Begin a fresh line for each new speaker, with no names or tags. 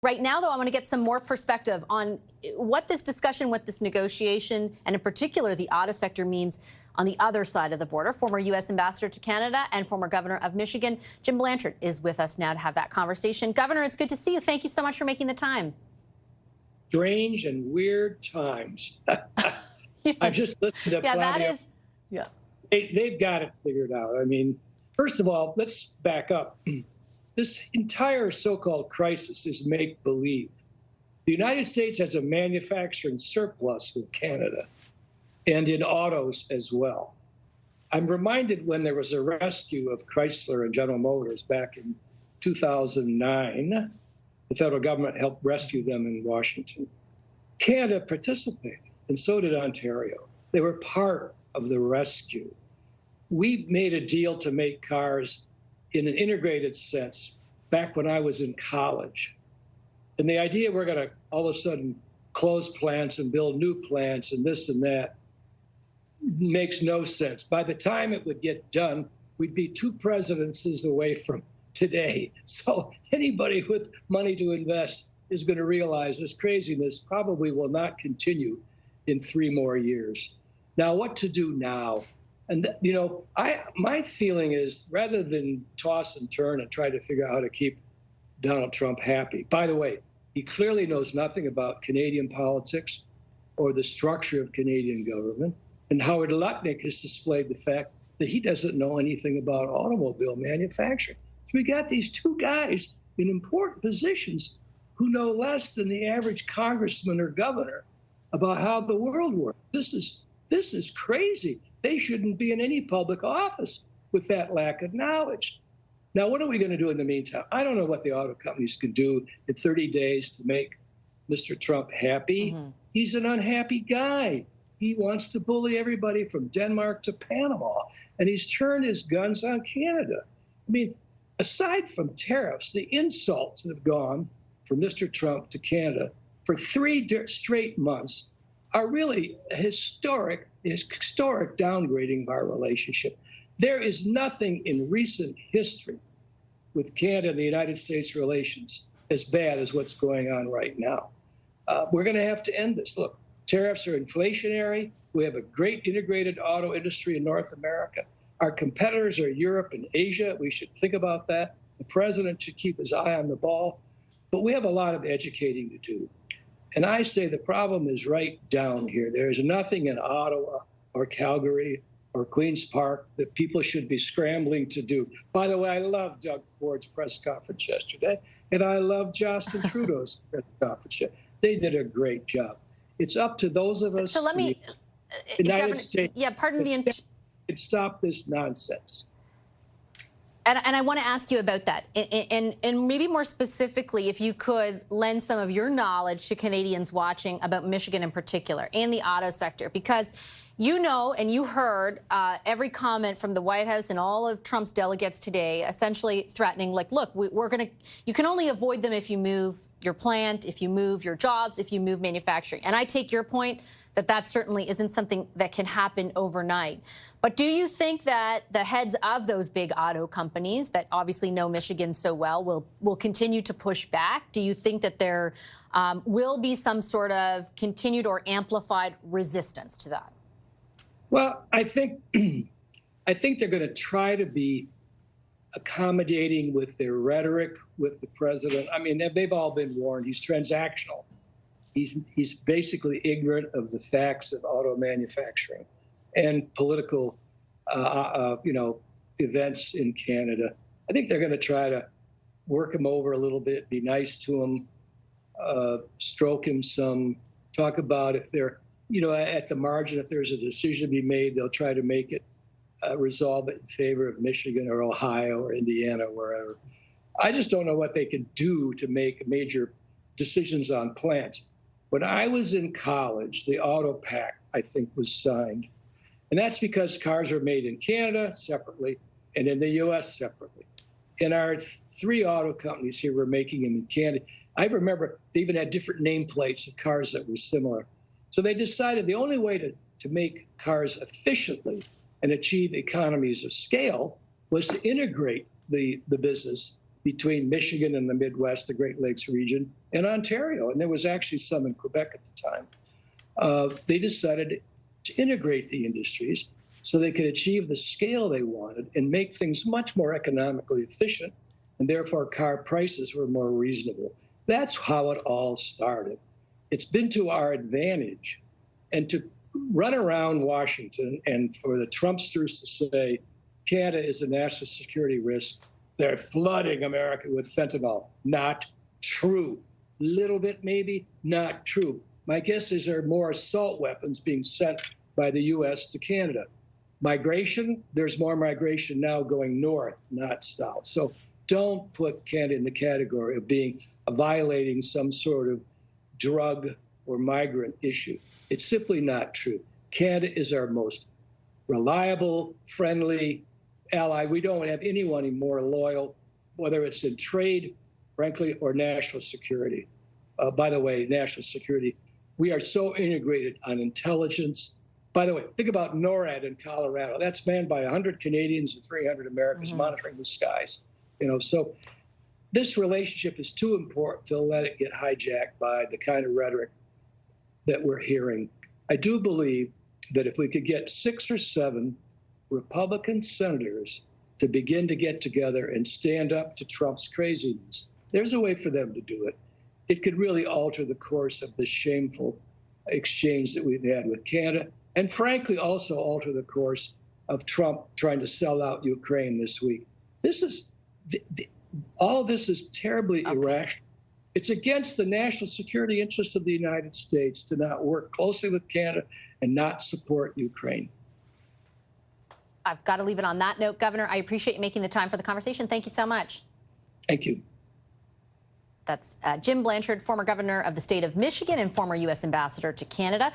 Right now, though, I want to get some more perspective on what this discussion, what this negotiation, and in particular the auto sector means on the other side of the border. Former U.S. Ambassador to Canada and former Governor of Michigan, Jim Blanchard, is with us now to have that conversation. Governor, it's good to see you. Thank you so much for making the time.
Strange and weird times. I've just listened to Flavio. They've got it figured out. I mean, first of all, let's back up. This entire so-called crisis is make-believe. The United States has a manufacturing surplus with Canada and in autos as well. I'm reminded when there was a rescue of Chrysler and General Motors back in 2009, the federal government helped rescue them in Washington. Canada participated, and so did Ontario. They were part of the rescue. We made a deal to make cars in an integrated sense back when I was in college. And the idea we're going to all of a sudden close plants and build new plants and this and that makes no sense. By the time it would get done, we'd be 2 presidencies away from today. So anybody with money to invest is going to realize this craziness probably will not continue in 3 more years. Now, what to do now? And, you know, my feeling is rather than toss and turn and try to figure out how to keep Donald Trump happy. By the way, he clearly knows nothing about Canadian politics or the structure of Canadian government. And Howard Lutnick has displayed the fact that he doesn't know anything about automobile manufacturing. So we got these 2 guys in important positions who know less than the average congressman or governor about how the world works. This is crazy. They shouldn't be in any public office with that lack of knowledge. Now, what are we going to do in the meantime? I don't know what the auto companies can do in 30 days to make Mr. Trump happy. Mm-hmm. He's an unhappy guy. He wants to bully everybody from Denmark to Panama, and he's turned his guns on Canada. I mean, aside from tariffs, the insults that have gone from Mr. Trump to Canada for 3 straight months are really historic downgrading of our relationship. There is nothing in recent history with Canada and the United States relations as bad as what's going on right now. We're going to have to end this. Look, tariffs are inflationary. We have a great integrated auto industry in North America. Our competitors are Europe and Asia. We should think about that. The president should keep his eye on the ball. But we have a lot of educating to do. And I say the problem is right down here. There is nothing in Ottawa or Calgary or Queen's Park that people should be scrambling to do. By the way, I love Doug Ford's press conference yesterday, and I love Justin Trudeau's press conference yesterday. They did a great job. It's up to those of us
so let me,
in the United States
pardon the
stop this nonsense.
And I want to ask you about that. And maybe more specifically, if you could lend some of your knowledge to Canadians watching about Michigan in particular and the auto sector, because you know and you heard every comment from the White House and all of Trump's delegates today essentially threatening, like, look, you can only avoid them if you move your plant, if you move your jobs, if you move manufacturing. And I take your point that certainly isn't something that can happen overnight. But do you think that the heads of those big auto companies that obviously know Michigan so well will continue to push back? Do you think that there will be some sort of continued or amplified resistance to that?
Well, I think they're going to try to be accommodating with their rhetoric with the president. I mean, they've all been warned. He's transactional. He's basically ignorant of the facts of auto manufacturing and political, events in Canada. I think they're going to try to work him over a little bit, be nice to him, stroke him some, talk about if they're, at the margin, if there's a decision to be made, they'll try to make it, resolve it in favor of Michigan or Ohio or Indiana, wherever. I just don't know what they can do to make major decisions on plants. When I was in college, the Auto Pact, I think, was signed. And that's because cars are made in Canada separately and in the U.S. separately. And our 3 auto companies here were making them in Canada. I remember they even had different nameplates of cars that were similar. So they decided the only way to make cars efficiently and achieve economies of scale was to integrate the business between Michigan and the Midwest, the Great Lakes region, and Ontario. And there was actually some in Quebec at the time. They decided to integrate the industries so they could achieve the scale they wanted and make things much more economically efficient, and therefore car prices were more reasonable. That's how it all started. It's been to our advantage. And to run around Washington and for the Trumpsters to say Canada is a national security risk, they're flooding America with fentanyl. Not true. Little bit maybe, not true. My guess is there are more assault weapons being sent by the U.S. to Canada. Migration, there's more migration now going north, not south. So don't put Canada in the category of being violating some sort of drug or migrant issue. It's simply not true. Canada is our most reliable, friendly ally. We don't have anyone more loyal, whether it's in trade, frankly, or national security. By the way, national security, we are so integrated on intelligence. By the way, think about NORAD in Colorado. That's manned by 100 Canadians and 300 Americans monitoring the skies. So this relationship is too important to let it get hijacked by the kind of rhetoric that we're hearing. I do believe that if we could get 6 or 7 Republican senators to begin to get together and stand up to Trump's craziness, there's a way for them to do it. It could really alter the course of the shameful exchange that we've had with Canada, and frankly also alter the course of Trump trying to sell out Ukraine this week. This is all this is terribly irrational. It's against the national security interests of the United States to not work closely with Canada and not support Ukraine.
I've got to leave it on that note, Governor. I appreciate you making the time for the conversation. Thank you so much.
Thank you.
That's Jim Blanchard, former governor of the state of Michigan and former U.S. ambassador to Canada.